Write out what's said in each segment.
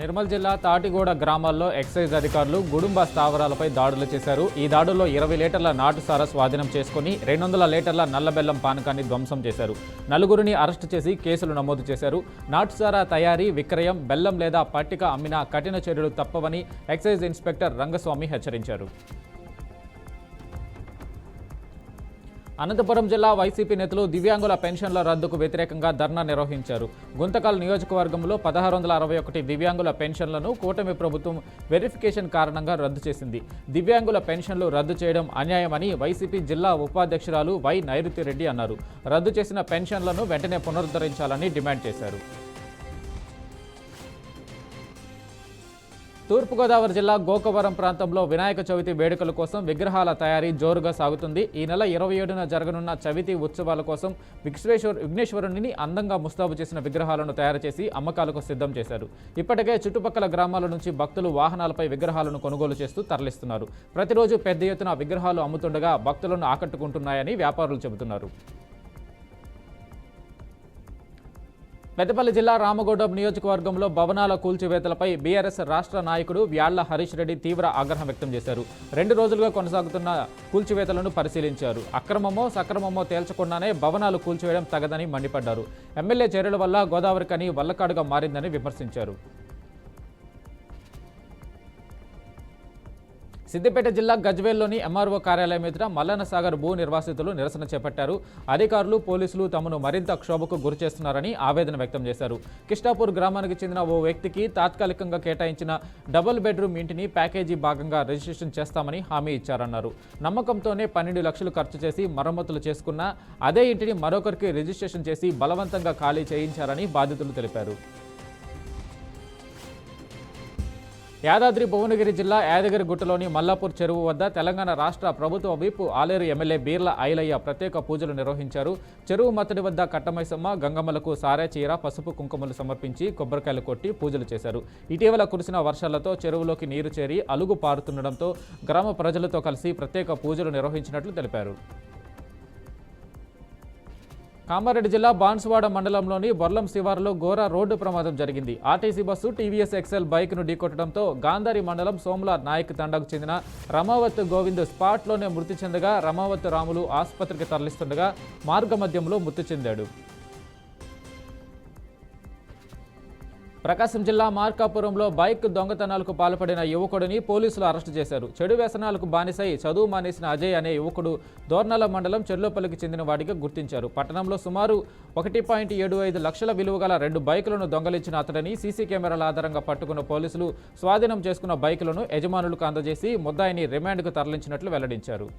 నిర్మల్ జిల్లా తాటిగూడ గ్రామాల్లో ఎక్సైజ్ అధికారులు గుడుంబ స్థావరాలపై దాడులు చేశారు. ఈ దాడుల్లో 20 లీటర్ల నాటుసారా స్వాధీనం చేసుకుని 200 లీటర్ల నల్లబెల్లం పానకాన్ని ధ్వంసం చేశారు. నలుగురిని అరెస్టు చేసి కేసులు నమోదు చేశారు. నాటుసారా తయారీ, విక్రయం, బెల్లం లేదా పట్టిక అమ్మినా కఠిన చర్యలు తప్పవని ఎక్సైజ్ ఇన్స్పెక్టర్ రంగస్వామి హెచ్చరించారు. అనంతపురం జిల్లా వైసీపీ నేతలు దివ్యాంగుల పెన్షన్ల రద్దుకు వ్యతిరేకంగా ధర్నా నిర్వహించారు. గుంతకల్ నియోజకవర్గంలో 1661 దివ్యాంగుల పెన్షన్లను కూటమి ప్రభుత్వం వెరిఫికేషన్ కారణంగా రద్దు చేసింది. దివ్యాంగుల పెన్షన్లు రద్దు చేయడం అన్యాయమని వైసీపీ జిల్లా ఉపాధ్యక్షురాలు వై నైరుతిరెడ్డి అన్నారు. రద్దు చేసిన పెన్షన్లను వెంటనే పునరుద్ధరించాలని డిమాండ్ చేశారు. తూర్పుగోదావరి జిల్లా గోకవరం ప్రాంతంలో వినాయక చవితి వేడుకల కోసం విగ్రహాల తయారీ జోరుగా సాగుతుంది. ఈ నెల 27న జరగనున్న చవితి ఉత్సవాల కోసం విఘ్నేశ్వరుని అందంగా ముస్తాబు చేసిన విగ్రహాలను తయారు చేసి అమ్మకాలకు సిద్ధం చేశారు. ఇప్పటికే చుట్టుపక్కల గ్రామాల నుంచి భక్తులు వాహనాలపై విగ్రహాలను కొనుగోలు చేస్తూ తరలిస్తున్నారు. ప్రతిరోజు పెద్ద ఎత్తున విగ్రహాలు అమ్ముతుండగా భక్తులను ఆకట్టుకుంటున్నాయని వ్యాపారులు చెబుతున్నారు. పెద్దపల్లి జిల్లా రామగుండం నియోజకవర్గంలో భవనాల కూల్చివేతలపై బీఆర్ఎస్ రాష్ట్ర నాయకుడు వ్యాళ్ల హరీష్ రెడ్డి తీవ్ర ఆగ్రహం వ్యక్తం చేశారు. 2 రోజులుగా కొనసాగుతున్న కూల్చివేతలను పరిశీలించారు. అక్రమమో సక్రమమో తేల్చకుండానే భవనాలు కూల్చివేయడం తగదని మండిపడ్డారు. ఎమ్మెల్యే చర్యల వల్ల గోదావరి కని వల్లకాడుగా మారిందని విమర్శించారు. సిద్దిపేట జిల్లా గజ్వేల్లోని ఎంఆర్ఓ కార్యాలయం ఎదుట మల్లన్న సాగర్ భూ నిర్వాసితులు నిరసన చేపట్టారు. అధికారులు, పోలీసులు తమను మరింత క్షోభకు గురిచేస్తున్నారని ఆవేదన వ్యక్తం చేశారు. కిష్టాపూర్ గ్రామానికి చెందిన ఓ వ్యక్తికి తాత్కాలికంగా కేటాయించిన డబుల్ బెడ్రూమ్ ఇంటిని ప్యాకేజీ భాగంగా రిజిస్ట్రేషన్ చేస్తామని హామీ ఇచ్చారన్నారు. నమ్మకంతోనే 12 లక్షలు ఖర్చు చేసి మరమ్మతులు చేసుకున్న అదే ఇంటిని మరొకరికి రిజిస్ట్రేషన్ చేసి బలవంతంగా ఖాళీ చేయించారని బాధితులు తెలిపారు. యాదాద్రి భువనగిరి జిల్లా యాదగిరిగుట్టలోని మల్లాపూర్ చెరువు వద్ద తెలంగాణ రాష్ట్ర ప్రభుత్వ విప్ ఆలేరు ఎమ్మెల్యే బీర్ల ఐలయ్య ప్రత్యేక పూజలు నిర్వహించారు. చెరువు మత్తడి వద్ద కట్టమైసమ్మ, గంగమ్మలకు సారే చీర, పసుపు కుంకుమలు సమర్పించి కొబ్బరికాయలు కొట్టి పూజలు చేశారు. ఇటీవల కురిసిన వర్షాలతో చెరువులోకి నీరు చేరి అలుగు పారుతుండటంతో గ్రామ ప్రజలతో కలిసి ప్రత్యేక పూజలు నిర్వహించినట్లు తెలిపారు. కామారెడ్డి జిల్లా బాన్సువాడ మండలంలోని బొర్లం శివారులో ఘోర రోడ్డు ప్రమాదం జరిగింది. ఆర్టీసీ బస్సు టీవీఎస్ ఎక్సెల్ బైక్ను ఢీకొట్టడంతో గాంధారి మండలం సోమల నాయక్ తండాకు చెందిన రమావత్ గోవింద్ స్పాట్లోనే మృతి చెందగా రమావత్ రాములు ఆసుపత్రికి తరలిస్తుండగా మార్గమధ్యంలో మృతి చెందాడు. ప్రకాశం జిల్లా మార్కాపురంలో బైక్ దొంగతనాలకు పాల్పడిన యువకుడిని పోలీసులు అరెస్టు చేశారు. చెడు వ్యసనాలకు బానిసై చదువు మానేసిన అజయ్ అనే యువకుడు దోర్నల మండలం చెర్లోపల్లికి చెందిన వాడిగా గుర్తించారు. పట్టణంలో సుమారు 1.75 లక్షల విలువ గల 2 బైకులను దొంగలించిన అతడిని సీసీ కెమెరాల ఆధారంగా పట్టుకున్న పోలీసులు స్వాధీనం చేసుకున్న బైకులను యజమానులకు అందజేసి ముద్దాయిని రిమాండ్కు తరలించినట్లు వెల్లడించారు.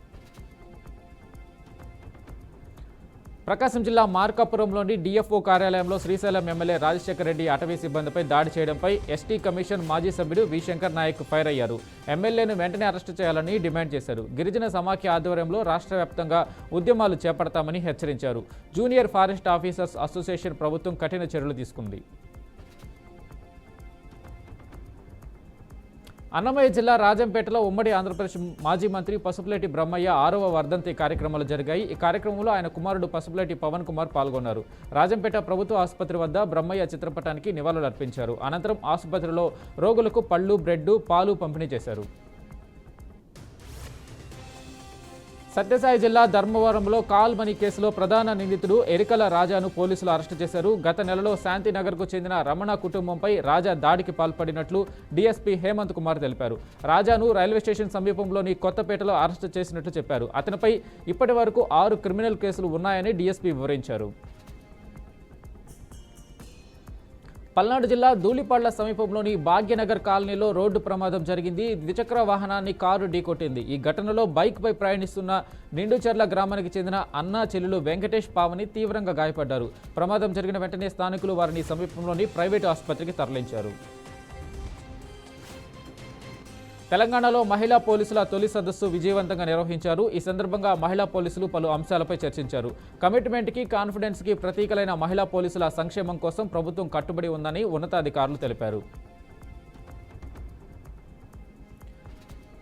ప్రకాశం జిల్లా మార్కాపురంలోని డిఎఫ్ఓ కార్యాలయంలో శ్రీశైలం ఎమ్మెల్యే రాజశేఖర రెడ్డి అటవీ సిబ్బందిపై దాడి చేయడంపై ఎస్టీ కమిషన్ మాజీ సభ్యుడు వి శంకర్ నాయక్ ఫైర్ అయ్యారు. ఎమ్మెల్యేను వెంటనే అరెస్టు చేయాలని డిమాండ్ చేశారు. గిరిజన సమాఖ్య ఆధ్వర్యంలో రాష్ట్ర వ్యాప్తంగా ఉద్యమాలు చేపడతామని హెచ్చరించారు. జూనియర్ ఫారెస్ట్ ఆఫీసర్స్ అసోసియేషన్ ప్రభుత్వం కఠిన చర్యలు తీసుకుంది. అన్నమయ్య జిల్లా రాజంపేటలో ఉమ్మడి ఆంధ్రప్రదేశ్ మాజీ మంత్రి పసుపులేటి బ్రహ్మయ్య 6వ వర్ధంతి కార్యక్రమాలు జరిగాయి. ఈ కార్యక్రమంలో ఆయన కుమారుడు పసుపులేటి పవన్ కుమార్ పాల్గొన్నారు. రాజంపేట ప్రభుత్వ ఆసుపత్రి వద్ద బ్రహ్మయ్య చిత్రపటానికి నివాళులు అర్పించారు. అనంతరం ఆసుపత్రిలో రోగులకు పళ్లు, బ్రెడ్, పాలు పంపిణీ చేశారు. సత్యసాయి జిల్లా ధర్మవరంలో కాల్ మనీ కేసులో ప్రధాన నిందితుడు ఎరికల రాజాను పోలీసులు అరెస్టు చేశారు. గత నెలలో శాంతినగర్కు చెందిన రమణ కుటుంబంపై రాజా దాడికి పాల్పడినట్లు డీఎస్పీ హేమంత్ కుమార్ తెలిపారు. రాజాను రైల్వే స్టేషన్ సమీపంలోని కొత్తపేటలో అరెస్టు చేసినట్లు చెప్పారు. అతనిపై ఇప్పటి వరకు 6 క్రిమినల్ కేసులు ఉన్నాయని డీఎస్పీ వివరించారు. పల్నాడు జిల్లా ధూళిపాళ్ల సమీపంలోని భాగ్యనగర్ కాలనీలో రోడ్డు ప్రమాదం జరిగింది. ద్విచక్ర వాహనాన్ని కారు ఢీకొట్టింది. ఈ ఘటనలో బైక్పై ప్రయాణిస్తున్న నిండుచర్ల గ్రామానికి చెందిన అన్నా చెల్లెలు వెంకటేష్ పావని తీవ్రంగా గాయపడ్డారు. ప్రమాదం జరిగిన వెంటనే స్థానికులు వారిని సమీపంలోని ప్రైవేటు ఆసుపత్రికి తరలించారు. తెలంగాణలో మహిళా పోలీసుల తొలి సదస్సు విజయవంతంగా నిర్వహించారు. ఈ సందర్భంగా మహిళా పోలీసులు పలు అంశాలపై చర్చించారు. కమిట్మెంట్కి, కాన్ఫిడెన్స్కి ప్రతీకలైన మహిళా పోలీసుల సంక్షేమం కోసం ప్రభుత్వం కట్టుబడి ఉందని ఉన్నతాధికారులు తెలిపారు.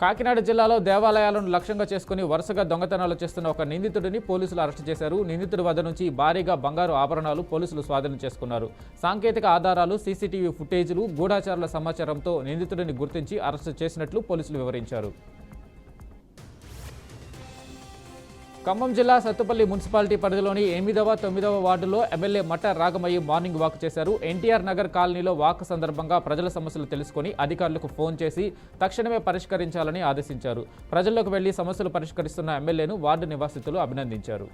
కాకినాడ జిల్లాలో దేవాలయాలను లక్ష్యంగా చేసుకుని వరుసగా దొంగతనాలు చేస్తున్న ఒక నిందితుడిని పోలీసులు అరెస్టు చేశారు. నిందితుడి వద్ద నుంచి భారీగా బంగారు ఆభరణాలు పోలీసులు స్వాధీనం చేసుకున్నారు. సాంకేతిక ఆధారాలు, సీసీటీవీ ఫుటేజీలు, గూఢాచారుల సమాచారంతో నిందితుడిని గుర్తించి అరెస్టు చేసినట్లు పోలీసులు వివరించారు. ఖమ్మం జిల్లా సత్తుపల్లి మున్సిపాలిటీ పరిధిలోని 8వ, 9వ వార్డులో ఎమ్మెల్యే మట్ట రాగమయ్యి మార్నింగ్ వాక్ చేశారు. ఎన్టీఆర్ నగర్ కాలనీలో వాక్ సందర్భంగా ప్రజల సమస్యలు తెలుసుకుని అధికారులకు ఫోన్ చేసి తక్షణమే పరిష్కరించాలని ఆదేశించారు. ప్రజల్లోకి వెళ్లి సమస్యలు పరిష్కరిస్తున్న ఎమ్మెల్యేను వార్డు నివాసితులు అభినందించారు.